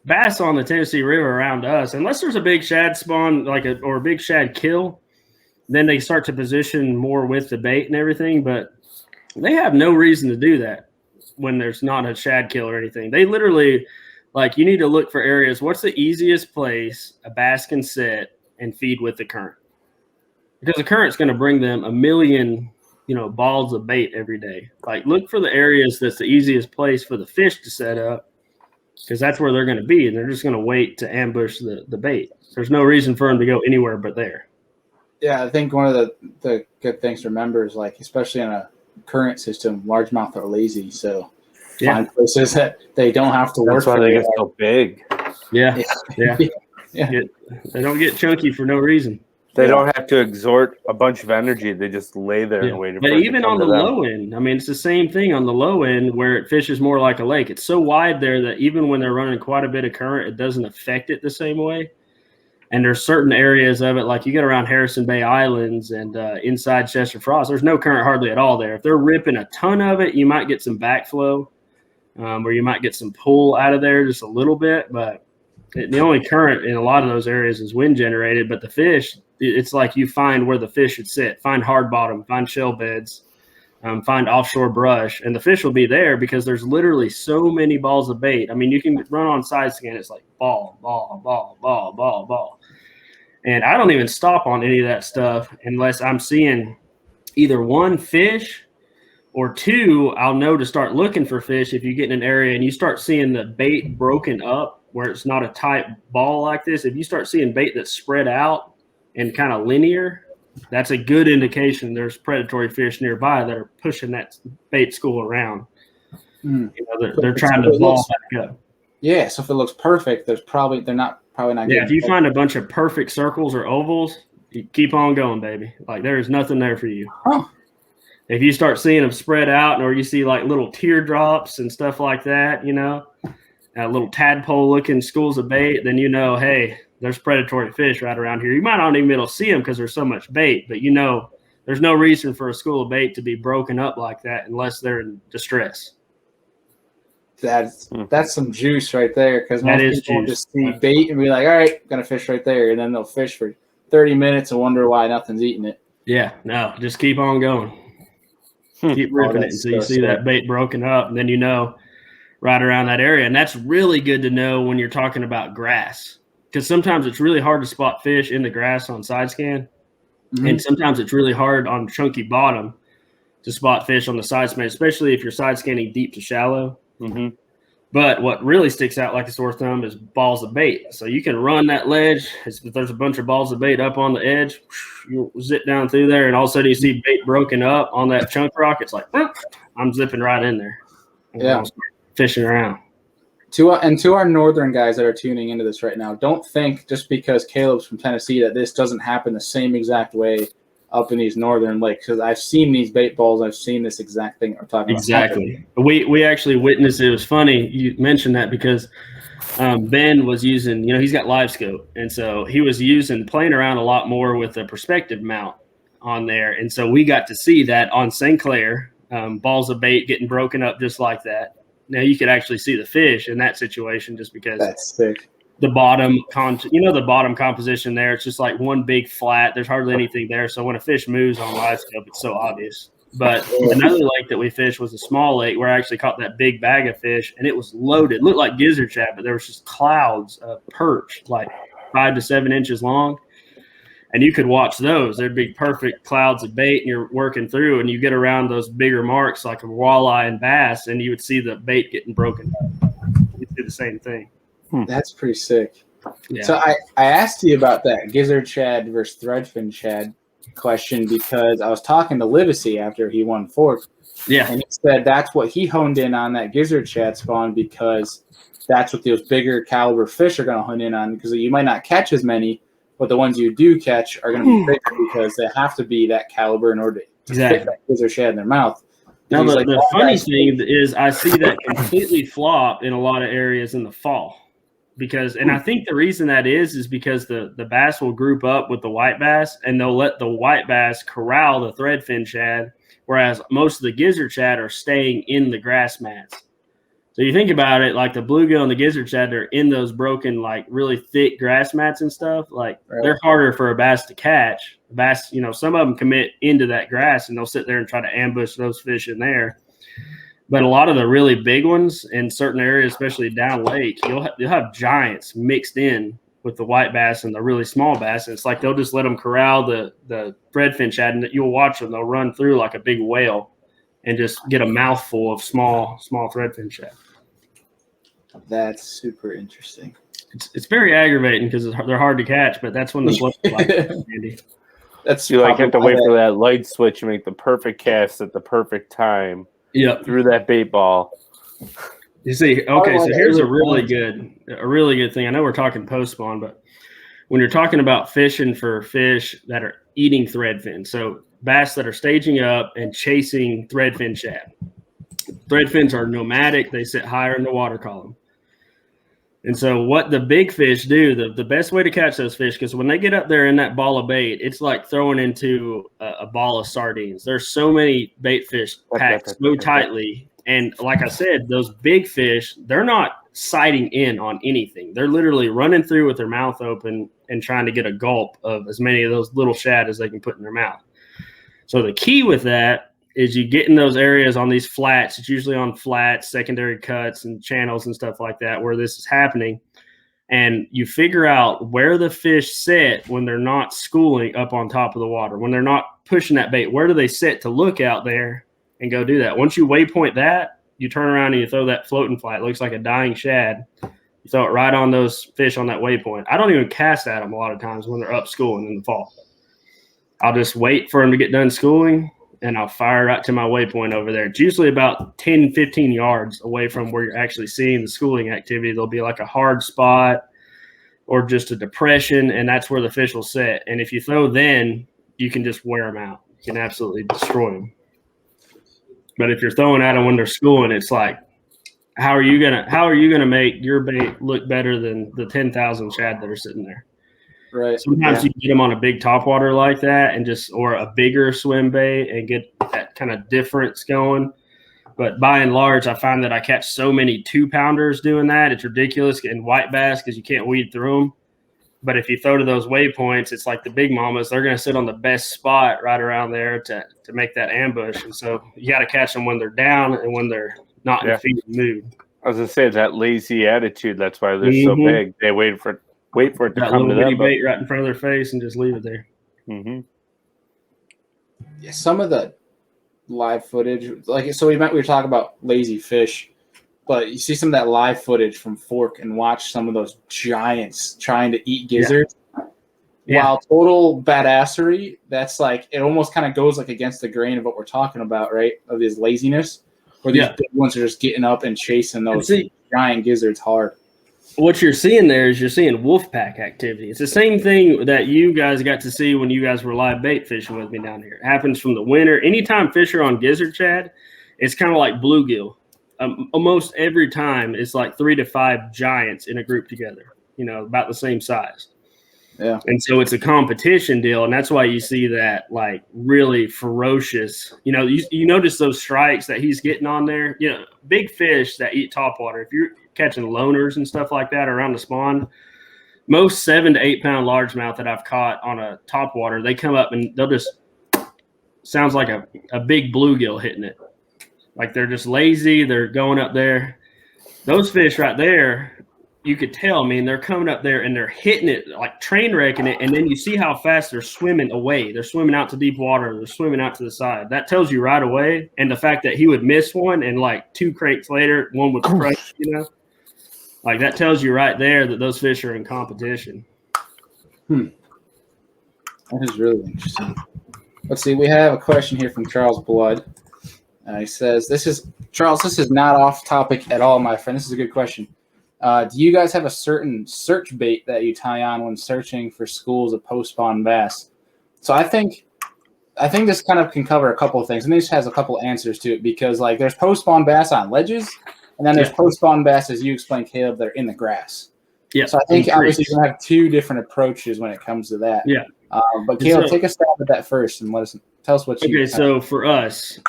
bass on the Tennessee River around us, unless there's a big shad spawn or a big shad kill, then they start to position more with the bait and everything. But they have no reason to do that when there's not a shad kill or anything. They literally, you need to look for areas. What's the easiest place a bass can sit and feed with the current? Because the current's going to bring them a million, balls of bait every day. Look for the areas that's the easiest place for the fish to set up, because that's where they're going to be, and they're just going to wait to ambush the bait. There's no reason for them to go anywhere but there. Yeah, I think one of the good things to remember is, especially in a current system, largemouth are lazy, so find places that they don't have to work. That's why they get so big. Yeah. They don't get chunky for no reason. They don't have to exert a bunch of energy. They just lay there and wait. But even on the low end, it's the same thing on the low end where it fishes more like a lake. It's so wide there that even when they're running quite a bit of current, it doesn't affect it the same way. And there's certain areas of it, like you get around Harrison Bay Islands and inside Chester Frost, there's no current hardly at all there. If they're ripping a ton of it, you might get some backflow, or you might get some pull out of there just a little bit. But the only current in a lot of those areas is wind generated. But the fish, it's like you find where the fish should sit, find hard bottom, find shell beds, find offshore brush, and the fish will be there because there's literally so many balls of bait. You can run on side scan. It's like ball, ball, ball, ball, ball, ball. And I don't even stop on any of that stuff unless I'm seeing either one, fish, or two, I'll know to start looking for fish. If you get in an area and you start seeing the bait broken up where it's not a tight ball like this, if you start seeing bait that's spread out and kind of linear, that's a good indication there's predatory fish nearby that are pushing that bait school around. They're trying to ball back up. Yeah, so if it looks perfect, they're probably not. Yeah, if you find a bunch of perfect circles or ovals, you keep on going, baby. There's nothing there for you. Huh. If you start seeing them spread out, or you see little teardrops and stuff like that, little tadpole-looking schools of bait, then hey, there's predatory fish right around here. You might not even be able to see them because there's so much bait, but there's no reason for a school of bait to be broken up like that unless they're in distress. That's some juice right there, because most people just see bait and be like, all right, gonna fish right there, and then they'll fish for 30 minutes and wonder why nothing's eating it. Yeah, no, just keep on going. Keep ripping it until you see that bait broken up, and then right around that area. And that's really good to know when you're talking about grass, because sometimes it's really hard to spot fish in the grass on side scan, and sometimes it's really hard on chunky bottom to spot fish on the side scan, especially if you're side scanning deep to shallow. But what really sticks out like a sore thumb is balls of bait. So you can run that ledge. If there's a bunch of balls of bait up on the edge, you zip down through there, and all of a sudden you see bait broken up on that chunk rock. It's like, I'm zipping right in there. Yeah, fishing around. To our northern guys that are tuning into this right now, don't think just because Caleb's from Tennessee that this doesn't happen the same exact way up in these northern lakes, because I've seen these bait balls. I've seen this exact thing I'm talking about. Exactly. We actually witnessed it. It was funny you mentioned that, because Ben was using, he's got live scope, and so he was playing around a lot more with the perspective mount on there, and so we got to see that on St. Clair, balls of bait getting broken up just like that. Now you could actually see the fish in that situation, just because that's sick. The bottom the bottom composition there, it's just like one big flat. There's hardly anything there. So when a fish moves on live scope, it's so obvious. But another lake that we fished was a small lake where I actually caught that big bag of fish, and it was loaded. It looked like gizzard shad, but there was just clouds of perch, like 5 to 7 inches long. And you could watch those. There'd be perfect clouds of bait, and you're working through, and you get around those bigger marks like a walleye and bass, and you would see the bait getting broken up. You'd do the same thing. That's pretty sick. Yeah. So I asked you about that gizzard shad versus threadfin shad question because I was talking to Livesey after he won Fork. Yeah. And he said that's what he honed in on, that gizzard shad spawn, because that's what those bigger caliber fish are going to hone in on, because you might not catch as many, but the ones you do catch are going to be bigger because they have to be that caliber in order to fit that gizzard shad in their mouth. Now, the funny thing is I see that completely flop in a lot of areas in the fall. And I think the reason that is because the bass will group up with the white bass, and they'll let the white bass corral the threadfin shad, whereas most of the gizzard shad are staying in the grass mats. So you think about it, like the bluegill and the gizzard shad, they're in those broken, like really thick grass mats and stuff. Like they're harder for a bass to catch. Bass, some of them commit into that grass and they'll sit there and try to ambush those fish in there. But a lot of the really big ones in certain areas, especially down lake, you'll have giants mixed in with the white bass and the really small bass. And it's like they'll just let them corral the threadfin shad, and you'll watch them. They'll run through like a big whale and just get a mouthful of small threadfin shad. That's super interesting. It's very aggravating because they're hard to catch, but that's when the float like handy. That's you have to wait for that light switch and make the perfect cast at the perfect time. Yeah, through that bait ball. You see, okay, so here's a really good thing. I know we're talking post spawn, but when you're talking about fishing for fish that are eating threadfin, so bass that are staging up and chasing threadfin shad. Threadfins are nomadic; they sit higher in the water column. And so what the big fish do, the best way to catch those fish, because when they get up there in that ball of bait, it's like throwing into a ball of sardines. There's so many bait fish packed so tightly. And like I said, those big fish, they're not sighting in on anything. They're literally running through with their mouth open and trying to get a gulp of as many of those little shad as they can put in their mouth. So the key with that is you get in those areas on these flats. It's usually on flats, secondary cuts, and channels and stuff like that where this is happening. And you figure out where the fish sit when they're not schooling up on top of the water, when they're not pushing that bait. Where do they sit to look out there and go do that? Once you waypoint that, you turn around and you throw that floating fly. It looks like a dying shad. You throw it right on those fish on that waypoint. I don't even cast at them a lot of times when they're up schooling in the fall. I'll just wait for them to get done schooling, and I'll fire right to my waypoint over there. It's usually about 10, 15 yards away from where you're actually seeing the schooling activity. There'll be like a hard spot or just a depression, and that's where the fish will sit. And if you throw then, you can just wear them out. You can absolutely destroy them. But if you're throwing at them when they're schooling, it's like, how are you gonna make your bait look better than the 10,000 shad that are sitting there? Right. Sometimes you get them on a big topwater like that or a bigger swim bait and get that kind of difference going. But by and large, I find that I catch so many 2-pounders doing that. It's ridiculous in white bass because you can't weed through them. But if you throw to those waypoints, it's like the big mamas. They're going to sit on the best spot right around there to make that ambush. And so you got to catch them when they're down and when they're not in a feeding mood. I was going to say, that lazy attitude, that's why they're so big. They wait for it to come to them. Bait right in front of their face and just leave it there. Mm-hmm. Yeah, some of the live footage, we were talking about lazy fish, but you see some of that live footage from Fork and watch some of those giants trying to eat gizzards. Yeah. While total badassery, that's like, it almost kind of goes like against the grain of what we're talking about, right? Of this laziness, where these big ones are just getting up and chasing those giant gizzards hard. What you're seeing there is you're seeing wolf pack activity. It's the same thing that you guys got to see when you guys were live bait fishing with me down here. It happens from the winter. Anytime fish are on gizzard shad, it's kind of like bluegill. Almost every time it's like 3 to 5 giants in a group together, about the same size. Yeah. And so it's a competition deal, and that's why you see that like really ferocious. You notice those strikes that he's getting on there. Big fish that eat topwater. If you're catching loners and stuff like that around the spawn, most 7 to 8 pound largemouth that I've caught on a topwater, they come up and they'll just sounds like a big bluegill hitting it. Like they're just lazy. They're going up there. Those fish right there, you could tell, they're coming up there and they're hitting it, like train wrecking it. And then you see how fast they're swimming away. They're swimming out to deep water. They're swimming out to the side. That tells you right away. And the fact that he would miss one and like 2 crates later, one would crush, like that tells you right there that those fish are in competition. That is really interesting. Let's see. We have a question here from Charles Blood. He says, this is not off topic at all, my friend. This is a good question. Do you guys have a certain search bait that you tie on when searching for schools of post-spawn bass? So I think this kind of can cover a couple of things, and this has a couple of answers to it, because like there's post-spawn bass on ledges, and then there's post-spawn bass, as you explained, Caleb, that are in the grass. Yeah. So I think obviously you're gonna have 2 different approaches when it comes to that. Yeah. But Caleb, take a stab at that first and tell us what you. Okay, so for us,